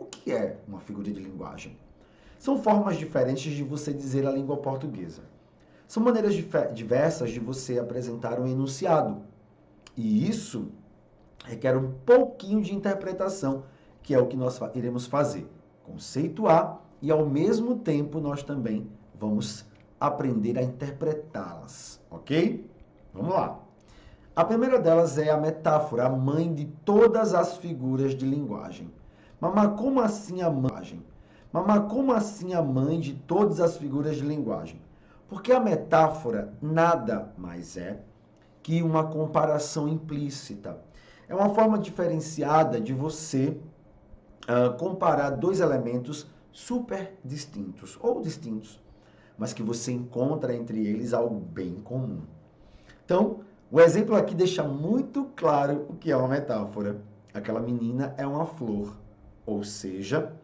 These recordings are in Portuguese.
O que é uma figura de linguagem? São formas diferentes de você dizer a língua portuguesa. São maneiras diversas de você apresentar um enunciado. E isso requer um pouquinho de interpretação, que é o que nós iremos fazer. Conceituar e, ao mesmo tempo, nós também vamos aprender a interpretá-las, ok? Vamos lá. A primeira delas é a metáfora, a mãe de todas as figuras de linguagem. Mas como assim a mãe? Mas como assim a mãe de todas as figuras de linguagem? Porque a metáfora nada mais é que uma comparação implícita. É uma forma diferenciada de você comparar dois elementos super distintos, ou distintos, mas que você encontra entre eles algo bem comum. Então, o exemplo aqui deixa muito claro o que é uma metáfora. Aquela menina é uma flor, ou seja,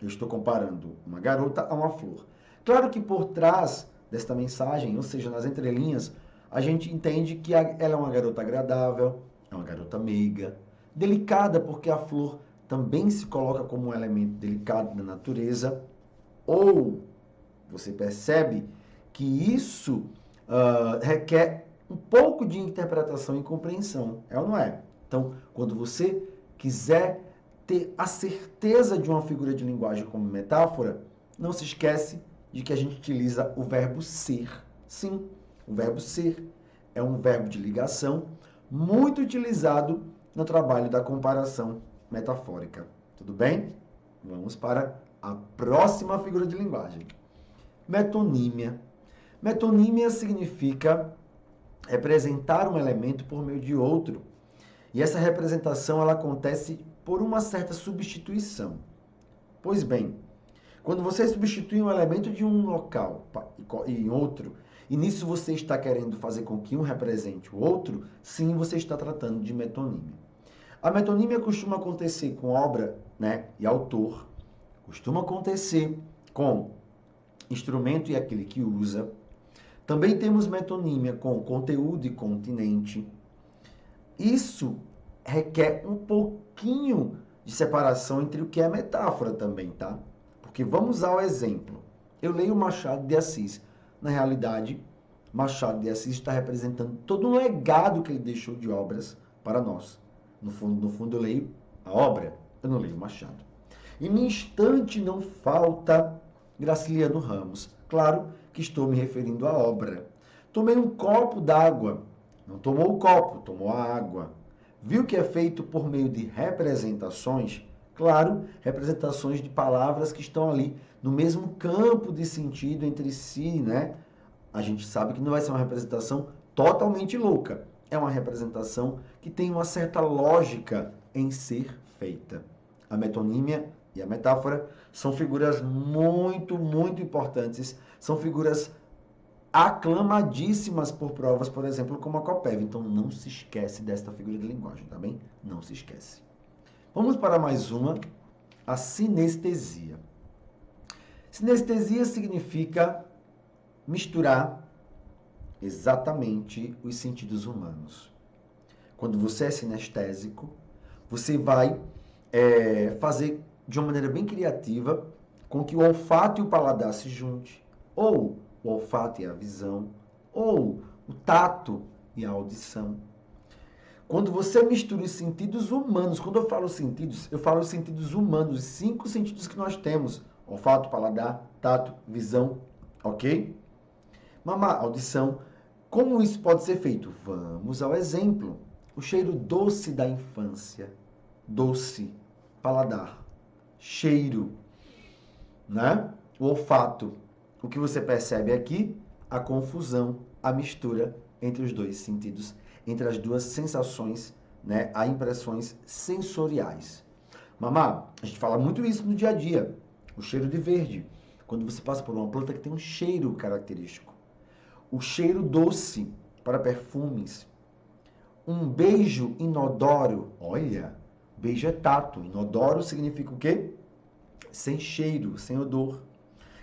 eu estou comparando uma garota a uma flor. Claro que por trás desta mensagem, ou seja, nas entrelinhas, a gente entende que ela é uma garota agradável, é uma garota meiga, delicada, porque a flor também se coloca como um elemento delicado da natureza, ou você percebe que isso requer um pouco de interpretação e compreensão, é ou não é? Então, quando você quiser ter a certeza de uma figura de linguagem como metáfora, não se esquece de que a gente utiliza o verbo ser. Sim, o verbo ser é um verbo de ligação muito utilizado no trabalho da comparação metafórica. Tudo bem? Vamos para a próxima figura de linguagem. Metonímia. Metonímia significa representar um elemento por meio de outro. E essa representação ela acontece por uma certa substituição. Pois bem, quando você substitui um elemento de um local em outro, e nisso você está querendo fazer com que um represente o outro, sim, você está tratando de metonímia. A metonímia costuma acontecer com obra, e autor, costuma acontecer com instrumento e aquele que usa. Também temos metonímia com conteúdo e continente. Isso requer um pouquinho de separação entre o que é metáfora também, tá? Porque vamos ao exemplo. Eu leio Machado de Assis. Na realidade, Machado de Assis está representando todo um legado que ele deixou de obras para nós. No fundo eu leio a obra, eu não leio Machado. Em um instante não falta Graciliano Ramos. Claro que estou me referindo à obra. Tomei um copo d'água. Não tomou o copo, tomou a água. Viu que é feito por meio de representações? Claro, representações de palavras que estão ali no mesmo campo de sentido entre si, A gente sabe que não vai ser uma representação totalmente louca. É uma representação que tem uma certa lógica em ser feita. A metonímia e a metáfora são figuras muito, muito importantes. São figuras aclamadíssimas por provas, por exemplo, como a COPEV. Então, não se esquece desta figura de linguagem, tá bem? Não se esquece. Vamos para mais uma, a sinestesia. Sinestesia significa misturar exatamente os sentidos humanos. Quando você é sinestésico, você vai fazer de uma maneira bem criativa com que o olfato e o paladar se juntem, ou o olfato e a visão, ou o tato e a audição. Quando você mistura os sentidos humanos, quando eu falo os sentidos humanos, os 5 sentidos que nós temos, olfato, paladar, tato, visão, ok? Audição. Como isso pode ser feito? Vamos ao exemplo. O cheiro doce da infância. Doce, paladar, cheiro, O olfato. O que você percebe aqui? A confusão, a mistura entre os dois sentidos, entre as duas sensações, as impressões sensoriais. Mamá, a gente fala muito isso no dia a dia. O cheiro de verde. Quando você passa por uma planta que tem um cheiro característico. O cheiro doce para perfumes. Um beijo inodoro. Olha, beijo é tato. Inodoro significa o quê? Sem cheiro, sem odor.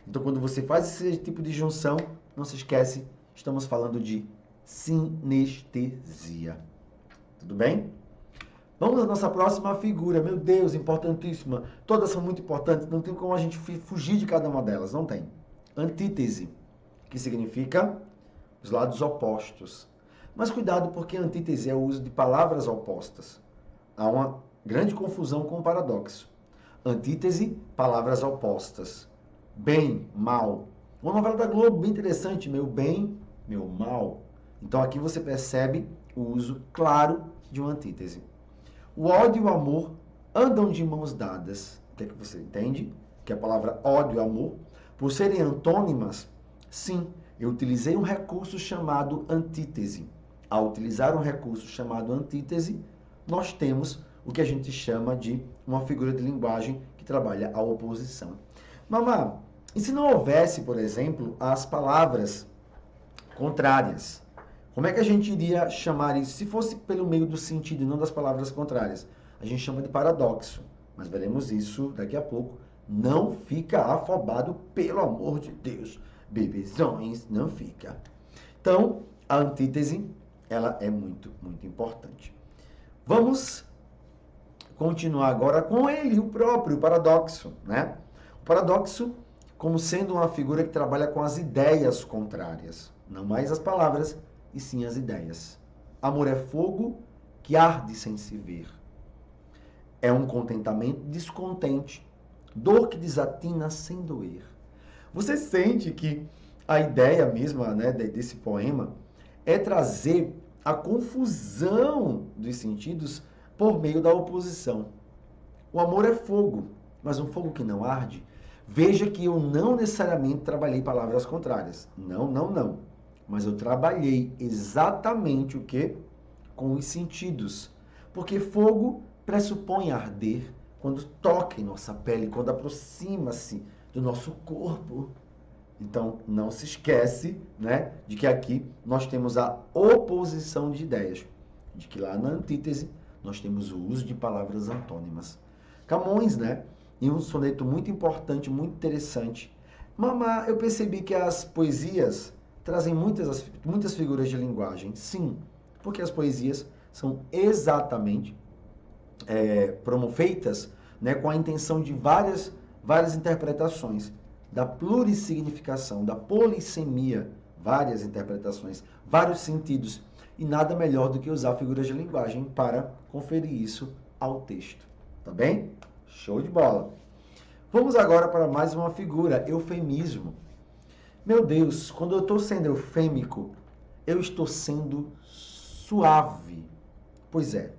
Então, quando você faz esse tipo de junção, não se esquece, estamos falando de sinestesia. Tudo bem? Vamos à nossa próxima figura. Meu Deus, importantíssima. Todas são muito importantes, não tem como a gente fugir de cada uma delas, não tem. Antítese, que significa os lados opostos. Mas cuidado, porque antítese é o uso de palavras opostas. Há uma grande confusão com o paradoxo. Antítese, palavras opostas. Bem, mal. Uma novela da Globo bem interessante, meu bem, meu mal. Então aqui você percebe o uso claro de uma antítese. O ódio e o amor andam de mãos dadas. O que é que você entende? Que a palavra ódio e amor, por serem antônimas, sim, eu utilizei um recurso chamado antítese. Ao utilizar um recurso chamado antítese, nós temos o que a gente chama de uma figura de linguagem que trabalha a oposição. Mamá, e se não houvesse, por exemplo, as palavras contrárias? Como é que a gente iria chamar isso? Se fosse pelo meio do sentido e não das palavras contrárias, a gente chama de paradoxo. Mas veremos isso daqui a pouco. Não fica afobado, pelo amor de Deus. Bebezões, não fica. Então, a antítese, ela é muito, muito importante. Vamos continuar agora com ele, o próprio paradoxo, né? O paradoxo como sendo uma figura que trabalha com as ideias contrárias, não mais as palavras, e sim as ideias. Amor é fogo que arde sem se ver. É um contentamento descontente, dor que desatina sem doer. Você sente que a ideia mesma, né, desse poema é trazer a confusão dos sentidos por meio da oposição. O amor é fogo, mas um fogo que não arde. Veja que eu não necessariamente trabalhei palavras contrárias. Não, não, não. Mas eu trabalhei exatamente o que? Com os sentidos. Porque fogo pressupõe arder quando toca em nossa pele, quando aproxima-se do nosso corpo. Então, não se esquece, né, de que aqui nós temos a oposição de ideias. De que lá na antítese nós temos o uso de palavras antônimas. Camões, né, em um soneto muito importante, muito interessante. Mamá, eu percebi que as poesias trazem muitas figuras de linguagem. Sim, porque as poesias são exatamente feitas, né, com a intenção de várias interpretações, da plurissignificação, da polissemia, várias interpretações, vários sentidos. E nada melhor do que usar figuras de linguagem para conferir isso ao texto. Tá bem? Show de bola. Vamos agora para mais uma figura, eufemismo. Meu Deus, quando eu estou sendo eufêmico, eu estou sendo suave. Pois é,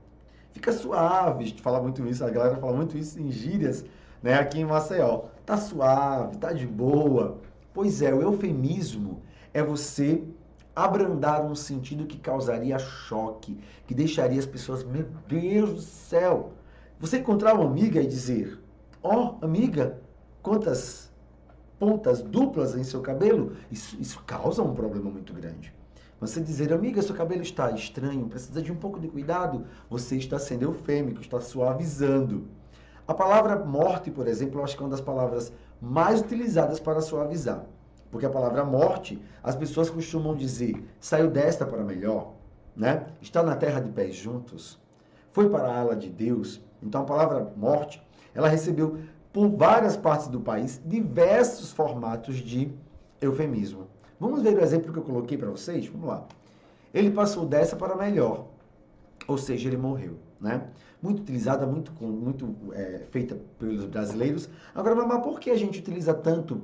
fica suave, a gente fala muito isso, a galera fala muito isso em gírias, né, aqui em Maceió. Tá suave, tá de boa. Pois é, o eufemismo é você abrandar um sentido que causaria choque, que deixaria as pessoas, meu Deus do céu. Você encontrar uma amiga e dizer, ó, amiga, quantas pontas duplas em seu cabelo, isso causa um problema muito grande. Você dizer, amiga, seu cabelo está estranho, precisa de um pouco de cuidado, você está sendo eufêmico, está suavizando. A palavra morte, por exemplo, eu acho que é uma das palavras mais utilizadas para suavizar. Porque a palavra morte, as pessoas costumam dizer, saiu desta para melhor, né? Está na terra de pés juntos, foi para a ala de Deus. Então a palavra morte, ela recebeu por várias partes do país diversos formatos de eufemismo. Vamos ver o exemplo que eu coloquei para vocês? Vamos lá. Ele passou dessa para melhor, ou seja, ele morreu, né? Muito utilizada, muito feita pelos brasileiros. Agora, mas por que a gente utiliza tanto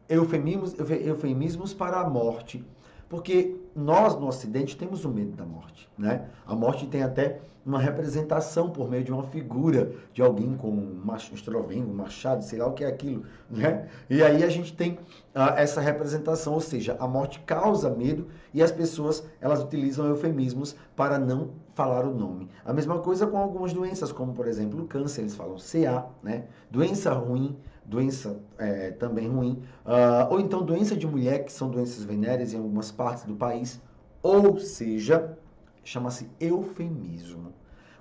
eufemismos para a morte? Porque nós, no Ocidente, temos o medo da morte, né? A morte tem até uma representação por meio de uma figura de alguém com um estrovengo, um machado, sei lá o que é aquilo, né? E aí a gente tem essa representação, ou seja, a morte causa medo e as pessoas, elas utilizam eufemismos para não falar o nome. A mesma coisa com algumas doenças, como por exemplo o câncer, eles falam CA, né? Doença ruim, doença também ruim, ou então doença de mulher, que são doenças venéreas em algumas partes do país, ou seja, chama-se eufemismo.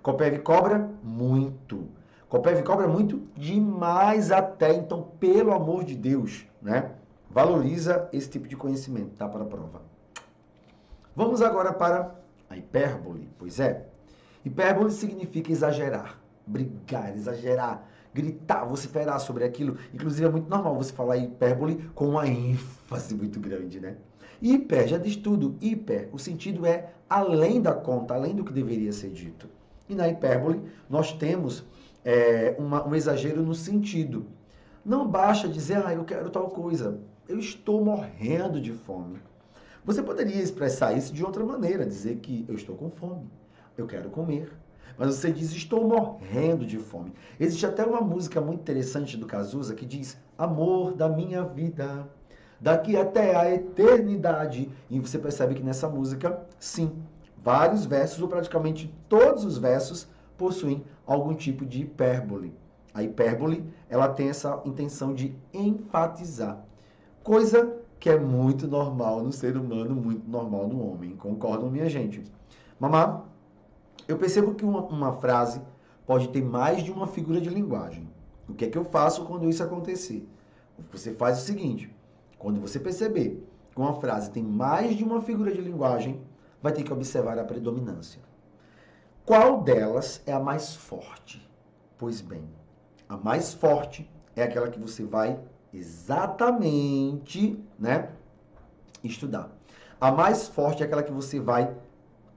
Copeve cobra? Muito. Copeve cobra muito? Demais até. Então, pelo amor de Deus, né? Valoriza esse tipo de conhecimento, tá? Para a prova. Vamos agora para a hipérbole. Pois é. Hipérbole significa exagerar, brigar, exagerar, gritar, vociferar sobre aquilo. Inclusive é muito normal você falar hipérbole com uma ênfase muito grande, né? Hiper, já diz tudo. Hiper, o sentido é além da conta, além do que deveria ser dito. E na hipérbole, nós temos um exagero no sentido. Não basta dizer, eu quero tal coisa. Eu estou morrendo de fome. Você poderia expressar isso de outra maneira, dizer que eu estou com fome, eu quero comer. Mas você diz, estou morrendo de fome. Existe até uma música muito interessante do Cazuza que diz, amor da minha vida, daqui até a eternidade. E você percebe que nessa música, sim, vários versos, ou praticamente todos os versos, possuem algum tipo de hipérbole. A hipérbole, ela tem essa intenção de enfatizar. Coisa que é muito normal no ser humano, muito normal no homem. Concordam, minha gente? Mamá, eu percebo que uma frase pode ter mais de uma figura de linguagem. O que é que eu faço quando isso acontecer? Você faz o seguinte, quando você perceber que uma frase tem mais de uma figura de linguagem, vai ter que observar a predominância. Qual delas é a mais forte? Pois bem, a mais forte é aquela que você vai exatamente, estudar. A mais forte é aquela que você vai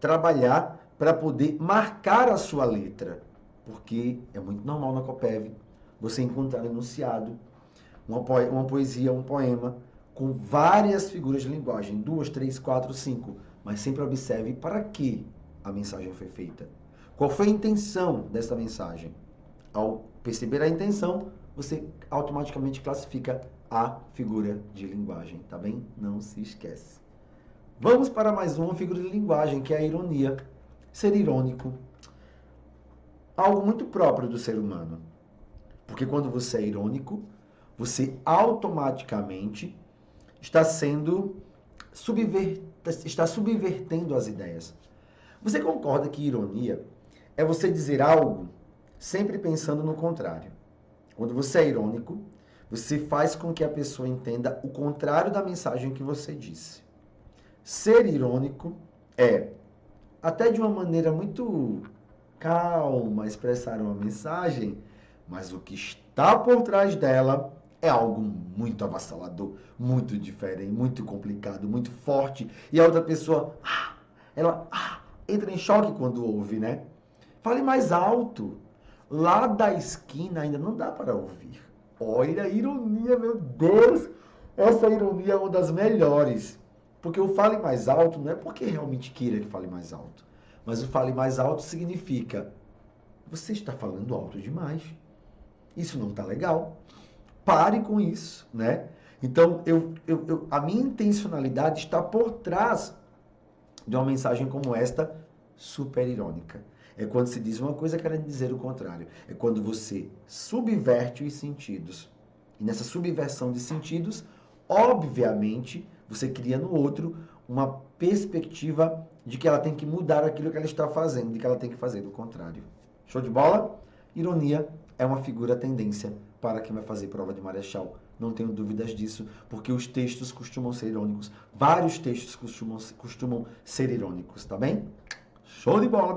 trabalhar para poder marcar a sua letra. Porque é muito normal na Coppev você encontrar enunciado, uma poesia, um poema, com várias figuras de linguagem, 2, 3, 4, 5, mas sempre observe para que a mensagem foi feita. Qual foi a intenção dessa mensagem? Ao perceber a intenção, você automaticamente classifica a figura de linguagem, tá bem? Não se esquece. Vamos para mais uma figura de linguagem, que é a ironia. Ser irônico, algo muito próprio do ser humano. Porque quando você é irônico, você automaticamente está subvertendo as ideias. Você concorda que ironia é você dizer algo sempre pensando no contrário? Quando você é irônico, você faz com que a pessoa entenda o contrário da mensagem que você disse. Ser irônico é, até de uma maneira muito calma, expressar uma mensagem, mas o que está por trás dela é algo muito avassalador, muito diferente, muito complicado, muito forte. E a outra pessoa, ela entra em choque quando ouve, né? Fale mais alto. Lá da esquina ainda não dá para ouvir. Olha a ironia, meu Deus! Essa ironia é uma das melhores. Porque o fale mais alto não é porque realmente queira que fale mais alto. Mas o fale mais alto significa, você está falando alto demais. Isso não está legal. Pare com isso, né? Então, a minha intencionalidade está por trás de uma mensagem como esta, super irônica. É quando se diz uma coisa querendo dizer o contrário. É quando você subverte os sentidos. E nessa subversão de sentidos, obviamente, você cria no outro uma perspectiva de que ela tem que mudar aquilo que ela está fazendo, de que ela tem que fazer o contrário. Show de bola? Ironia é uma figura tendência para quem vai fazer prova de Marechal. Não tenho dúvidas disso, porque os textos costumam ser irônicos. Vários textos costumam ser irônicos, tá bem? Show de bola,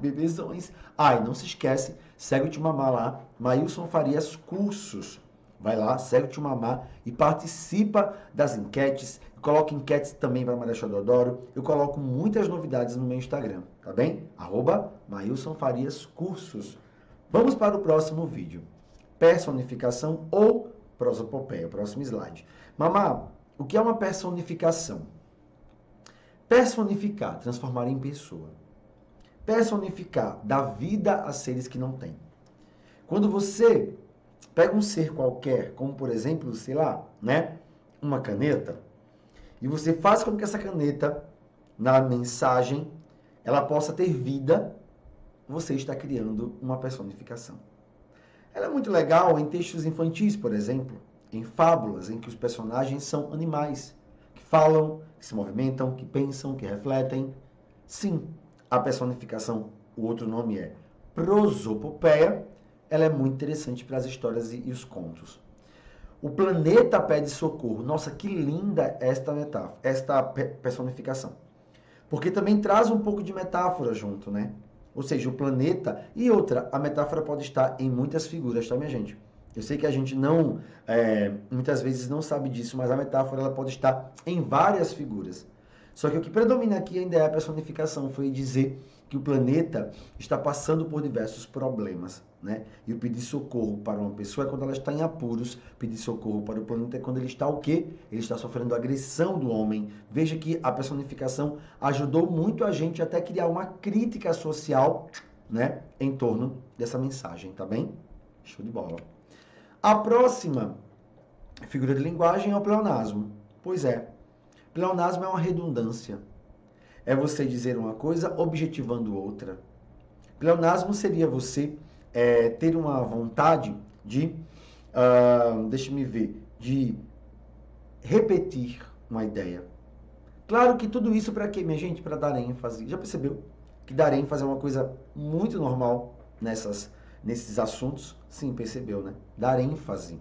bebezões. Não se esquece, segue o Tio Mamá lá, Maílson Farias Cursos. Vai lá, segue o Tio Mamá e participa das enquetes. Eu coloco enquetes também para Marechal Deodoro. Eu coloco muitas novidades no meu Instagram, tá bem? @Maílson Farias Cursos. Vamos para o próximo vídeo. Personificação ou prosopopeia. Próximo slide. Mamá, o que é uma personificação? Personificar, transformar em pessoa. Personificar, dar vida a seres que não têm. Quando você pega um ser qualquer, como por exemplo, sei lá, uma caneta, e você faz com que essa caneta, na mensagem, ela possa ter vida, você está criando uma personificação. Ela é muito legal em textos infantis, por exemplo, em fábulas em que os personagens são animais, que falam, que se movimentam, que pensam, que refletem. Sim, a personificação, o outro nome é prosopopeia, ela é muito interessante para as histórias e os contos. O planeta pede socorro. Nossa, que linda esta metáfora, esta personificação. Porque também traz um pouco de metáfora junto, né? Ou seja, o planeta e outra, a metáfora pode estar em muitas figuras, tá, minha gente? Eu sei que a gente não, muitas vezes não sabe disso, mas a metáfora ela pode estar em várias figuras. Só que o que predomina aqui ainda é a personificação, foi dizer que o planeta está passando por diversos problemas, né? E o pedir socorro para uma pessoa é quando ela está em apuros, pedir socorro para o planeta é quando ele está o quê? Ele está sofrendo agressão do homem. Veja que a personificação ajudou muito a gente até criar uma crítica social, né, em torno dessa mensagem, tá bem? Show de bola. A próxima figura de linguagem é o pleonasmo. Pois é, pleonasmo é uma redundância. É você dizer uma coisa objetivando outra. Pleonasmo seria você ter uma vontade de, deixa-me ver, de repetir uma ideia. Claro que tudo isso para quê, minha gente? Para dar ênfase. Já percebeu que dar ênfase é uma coisa muito normal nesses assuntos? Sim, percebeu, né? Dar ênfase.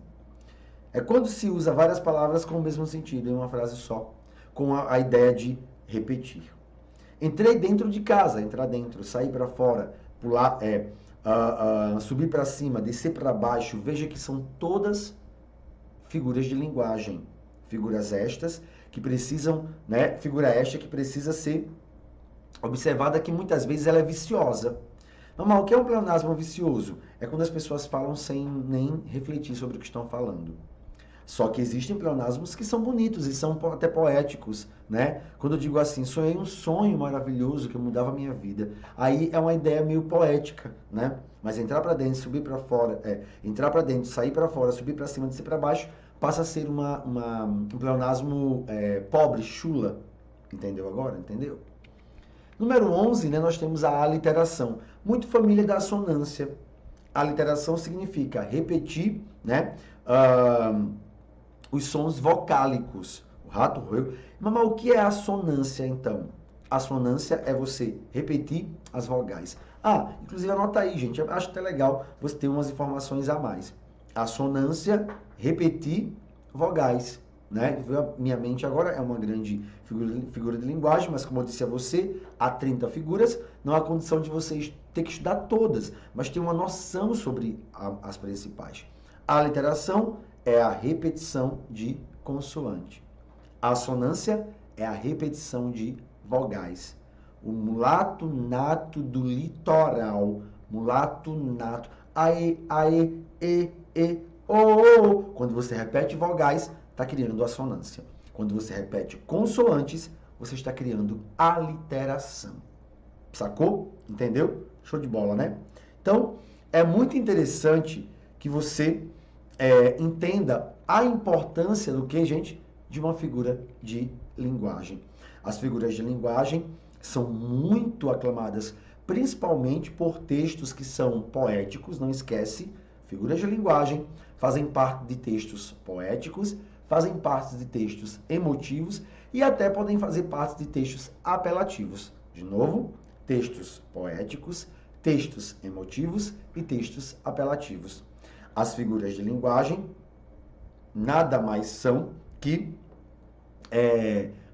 É quando se usa várias palavras com o mesmo sentido em uma frase só, com a ideia de repetir. Entrei dentro de casa, entrar dentro, sair para fora, pular, subir para cima, descer para baixo. Veja que são todas figuras de linguagem. Figuras estas que precisam, né? Figura esta que precisa ser observada que muitas vezes ela é viciosa. Mas o que é um pleonasmo vicioso? É quando as pessoas falam sem nem refletir sobre o que estão falando. Só que existem pleonasmos que são bonitos e são até poéticos, né? Quando eu digo assim, sonhei um sonho maravilhoso que mudava a minha vida, aí é uma ideia meio poética, né? Mas entrar para dentro, subir para fora, entrar para dentro, sair para fora, subir para cima, descer para baixo, passa a ser um pleonasmo pobre, chula. Entendeu agora? Entendeu? Número 11, né, nós temos a aliteração, muito família da assonância. A aliteração significa repetir, né? Os sons vocálicos. O rato roeu. Mas o que é a assonância, então? A assonância é você repetir as vogais. Inclusive anota aí, gente. Eu acho até legal você ter umas informações a mais. Assonância, repetir vogais. Né? Minha mente agora é uma grande figura de linguagem, mas como eu disse a você, há 30 figuras, não há condição de vocês ter que estudar todas, mas ter uma noção sobre as principais. A aliteração é a repetição de consoante. A assonância é a repetição de vogais. O mulato nato do litoral. Mulato nato. Aê, aê, e, o. Quando você repete vogais, está criando assonância. Quando você repete consoantes, você está criando aliteração. Sacou? Entendeu? Show de bola, né? Então, é muito interessante que você entenda a importância do que, gente? De uma figura de linguagem. As figuras de linguagem são muito aclamadas, principalmente por textos que são poéticos, não esquece, figuras de linguagem fazem parte de textos poéticos, fazem parte de textos emotivos e até podem fazer parte de textos apelativos. De novo, textos poéticos, textos emotivos e textos apelativos. As figuras de linguagem nada mais são que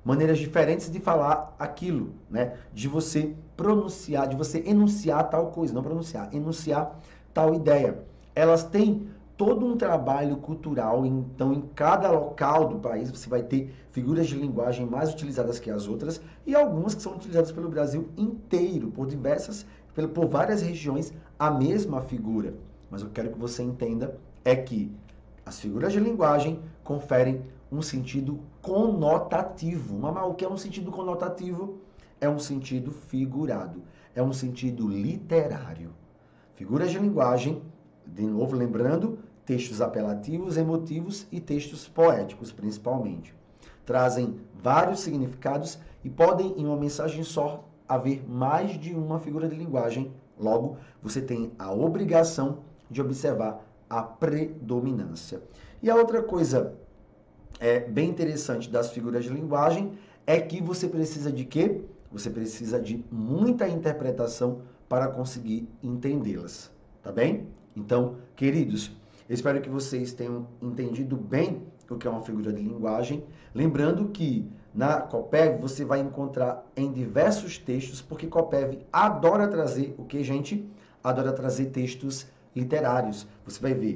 maneiras diferentes de falar aquilo, né? De você pronunciar, de você enunciar tal coisa, não pronunciar, enunciar tal ideia. Elas têm todo um trabalho cultural, então em cada local do país você vai ter figuras de linguagem mais utilizadas que as outras e algumas que são utilizadas pelo Brasil inteiro, por várias regiões, a mesma figura. Mas eu quero que você entenda é que as figuras de linguagem conferem um sentido conotativo. Mas o que é um sentido conotativo? É um sentido figurado, é um sentido literário. Figuras de linguagem, de novo lembrando, textos apelativos, emotivos e textos poéticos, principalmente. Trazem vários significados e podem, em uma mensagem só, haver mais de uma figura de linguagem. Logo, você tem a obrigação de observar a predominância. E a outra coisa bem interessante das figuras de linguagem é que você precisa de quê? Você precisa de muita interpretação para conseguir entendê-las, tá bem? Então, queridos, eu espero que vocês tenham entendido bem o que é uma figura de linguagem. Lembrando que na Coppev você vai encontrar em diversos textos, porque Coppev adora trazer o que, gente? Adora trazer textos literários. Você vai ver